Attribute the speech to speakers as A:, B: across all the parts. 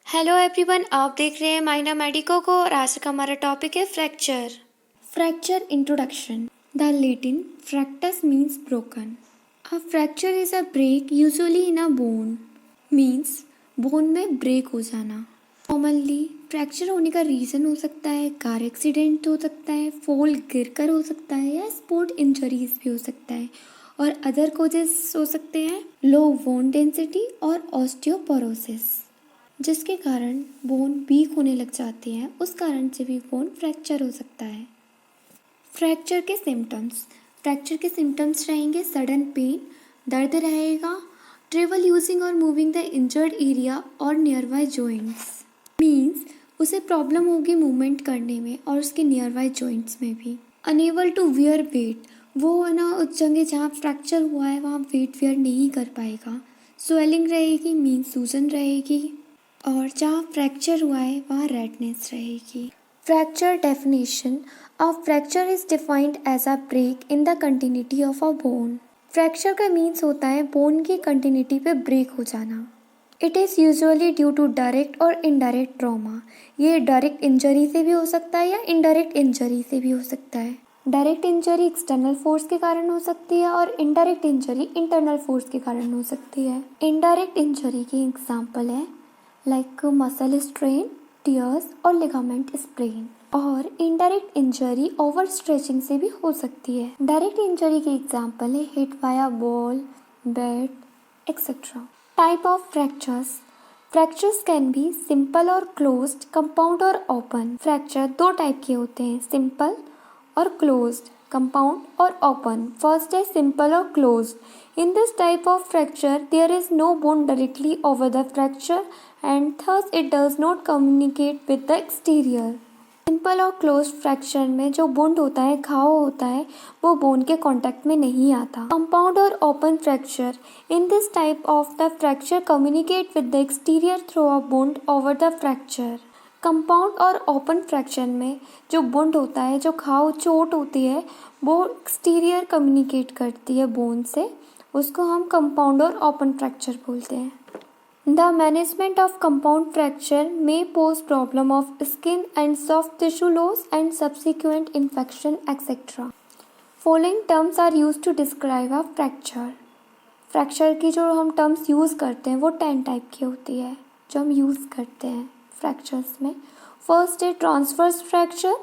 A: Hello everyone, आप देख रहे हैं माइना मेडिको को और आज का हमारा टॉपिक है fracture. Fracture introduction. The Latin fractus means broken. A fracture is a break usually in a bone, means bone में ब्रेक हो जाना। कॉमनली फ्रैक्चर होने का रीज़न हो सकता है कार एक्सीडेंट हो सकता है, फॉल गिरकर हो सकता है या स्पोर्ट इंजरीज भी हो सकता है और अदर कोजेस हो सकते हैं लो बोन डेंसिटी और ऑस्टियोपोरोसिस, जिसके कारण बोन वीक होने लग जाती है। उस कारण से भी बोन फ्रैक्चर हो सकता है। फ्रैक्चर के सिम्टम्स रहेंगे सडन पेन, दर्द रहेगा, ट्रेवल यूजिंग और मूविंग द इंजर्ड एरिया और नियर बाय जॉइंट्स, मीन्स उसे प्रॉब्लम होगी मूवमेंट करने में और उसके नियर बाय जॉइंट्स में भी। अनेबल टू वियर वेट, वो है ना उस जगह जहाँ फ्रैक्चर हुआ है वहाँ वेट वेयर नहीं कर पाएगा। स्वेलिंग रहेगी, मीन्स सूजन रहेगी, और जहाँ फ्रैक्चर हुआ है वहाँ रेडनेस रहेगी। Fracture definition. A fracture is defined as a break in the continuity of a bone. Fracture का मीन्स होता है बोन की कंटिन्यूटी पे ब्रेक हो जाना। It is usually due to direct और इनडायरेक्ट ट्रॉमा। ये डायरेक्ट इंजरी से भी हो सकता है या इनडायरेक्ट इंजरी से भी हो सकता है। डायरेक्ट इंजरी एक्सटर्नल फोर्स के कारण हो सकती है और इनडायरेक्ट इंजरी इंटरनल फोर्स के कारण हो सकती है। इनडायरेक्ट इंजरी की एग्जाम्पल है लाइक मसल स्ट्रेन, टियर्स और लिगामेंट स्प्रेन। और इनडायरेक्ट इंजरी ओवर स्ट्रेचिंग से भी हो सकती है। डायरेक्ट इंजरी की एग्जांपल है hit by a ball, bat etcetera. Type of fractures. Fractures can be simple और क्लोज्ड, कंपाउंड और ओपन। फ्रैक्चर दो टाइप के होते हैं, सिंपल और क्लोज्ड, कंपाउंड और ओपन। फर्स्ट है सिंपल और closed. In this type of fracture, there is no bone directly over the fracture and thus it does not communicate with the exterior. Simple और close fracture में जो wound होता है, घाव होता है, वो बोन के कांटेक्ट में नहीं आता। कंपाउंड और open fracture. In this type of the fracture communicate with the exterior through a wound over the fracture. Compound और ओपन फ्रैक्चर में जो वुंड होता है, जो घाव चोट होती है, वो एक्सटीरियर कम्युनिकेट करती है बोन से, उसको हम कंपाउंड और ओपन फ्रैक्चर बोलते हैं। The management of compound fracture may pose problem of skin and soft tissue loss and subsequent infection etcetera. Following terms are use to describe a fracture. Fracture की जो हम terms use करते हैं वो 10 type की होती है जो हम यूज़ करते हैं फ्रैक्चर्स में. फर्स्ट है transverse fracture,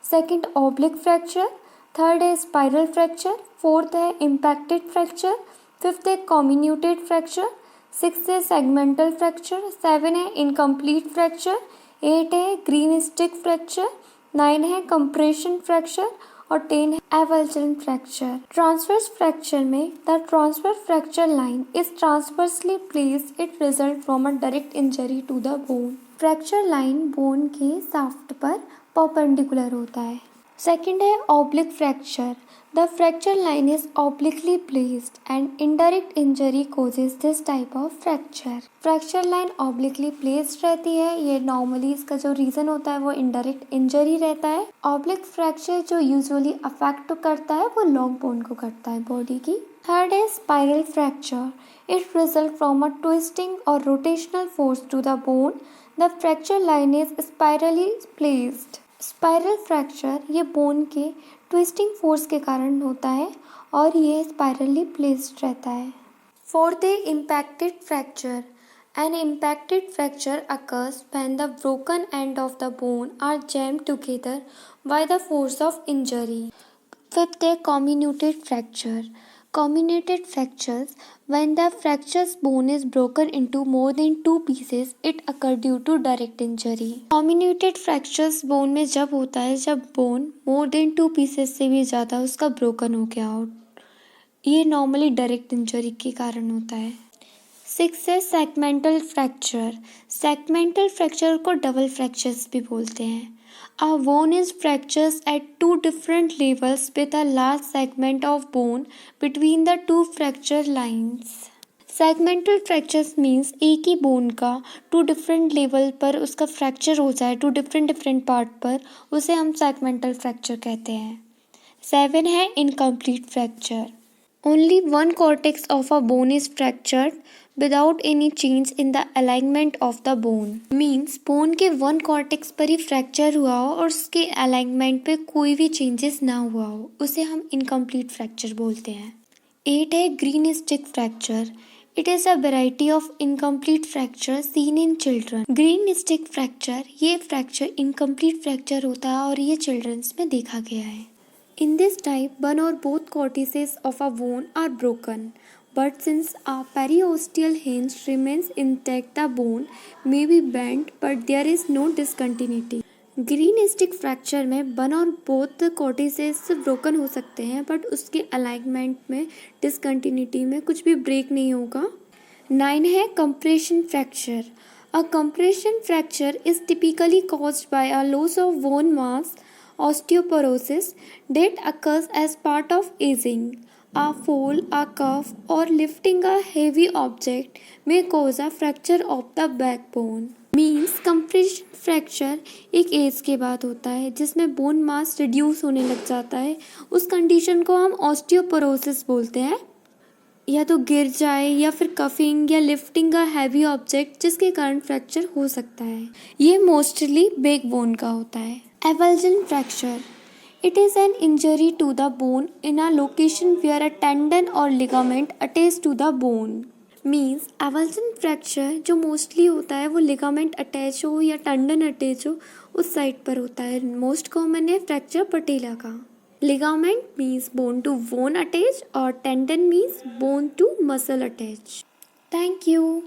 A: second oblique fracture, third है स्पाइरल फ्रैक्चर, फोर्थ है इम्पैक्टेड फ्रैक्चर, फिफ्थ है कॉम्बिन्यूटेड फ्रैक्चर, सिक्स है सेगमेंटल फ्रैक्चर, सेवन है इनकम्प्लीट फ्रैक्चर, एट है ग्रीन स्टिक फ्रैक्चर, नाइन है कंप्रेशन फ्रैक्चर और 10 है एवल्चरन फ्रैक्चर. ट्रांसवर्स फ्रैक्चर में the transverse fracture line is transversely placed. It result from a direct injury to the bone. Fracture line bone के shaft पर perpendicular होता है. Second है oblique fracture. The fracture line is obliquely placed and indirect injury causes this type of fracture. Fracture line obliquely placed रहती है. ये normally इसका जो रीज़न होता है वो इनडायरेक्ट इंजरी रहता है. ऑब्लिक फ्रैक्चर जो यूजुअली अफेक्ट करता है वो लॉन्ग बोन को करता है बॉडी की. थर्ड है spiral fracture. It result from a twisting और rotational force to the bone. The fracture line is spirally placed. Spiral fracture ये बोन के ट्विस्टिंग फोर्स के कारण होता है और ये स्पाइरली प्लेस्ड रहता है. फोर्थ है impacted fracture. An impacted fracture occurs when the broken end of the bone are jammed together by the force of injury. Fifth है comminuted fracture. Comminuted fractures. When the fracture's bone is broken into more than 2 pieces, it occur due to direct injury. Comminuted fractures bone में जब होता है जब bone more than 2 pieces से भी ज़्यादा उसका broken हो गया हो. ये normally direct injury के कारण होता है. सिक्स है सेगमेंटल फ्रैक्चर. सेगमेंटल फ्रैक्चर को डबल फ्रैक्चर्स भी बोलते हैं. A bone is fractures at two different levels with a large segment of bone between the two fracture lines. Segmental fractures means एक ही बोन का टू डिफरेंट लेवल पर उसका fracture हो जाए, टू डिफरेंट पार्ट पर, उसे हम सेगमेंटल फ्रैक्चर कहते हैं. सेवन है incomplete fracture. Only one cortex of a bone is fractured without any change in the alignment of the bone. Means bone के one cortex पर ही fracture हुआ हो और उसके alignment पे कोई भी changes ना हुआ हो, उसे हम incomplete fracture बोलते हैं. 8 है green stick fracture. It is a variety of incomplete fracture seen in children. Green stick fracture ये fracture incomplete fracture होता है और ये childrens में देखा गया है. In this type, one or both cortices of a bone are broken, but since a periosteal hinge remains intact, the bone may be bent, but there is no discontinuity. Green stick fracture में one और both कॉर्टिसेस broken हो सकते हैं but उसके alignment में discontinuity में कुछ भी ब्रेक नहीं होगा. 9 है compression fracture. A compression fracture is typically caused by a loss of bone mass osteoporosis that occurs as part of aging. A fall, a cuff, or lifting a heavy object may cause a fracture of the backbone. Means compression fracture एक as के बाद होता है जिसमें bone mass reduce होने लग जाता है. उस कंडीशन को हम ऑस्टियोपोरोसिस बोलते हैं. या तो गिर जाए या फिर कफिंग या लिफ्टिंग अ हैवी ऑब्जेक्ट जिसके कारण फ्रैक्चर हो सकता है. ये मोस्टली बैकबोन का होता है. Avulsion fracture. It is an injury to the bone in a location where a tendon or ligament attached to the bone. Means avulsion fracture जो मोस्टली होता है वो लिगामेंट अटैच हो या टेंडन अटैच हो उस साइड पर होता है. मोस्ट कॉमन है फ्रैक्चर पटेला का. Ligament means bone to bone attach और tendon means bone to muscle attach. Thank you.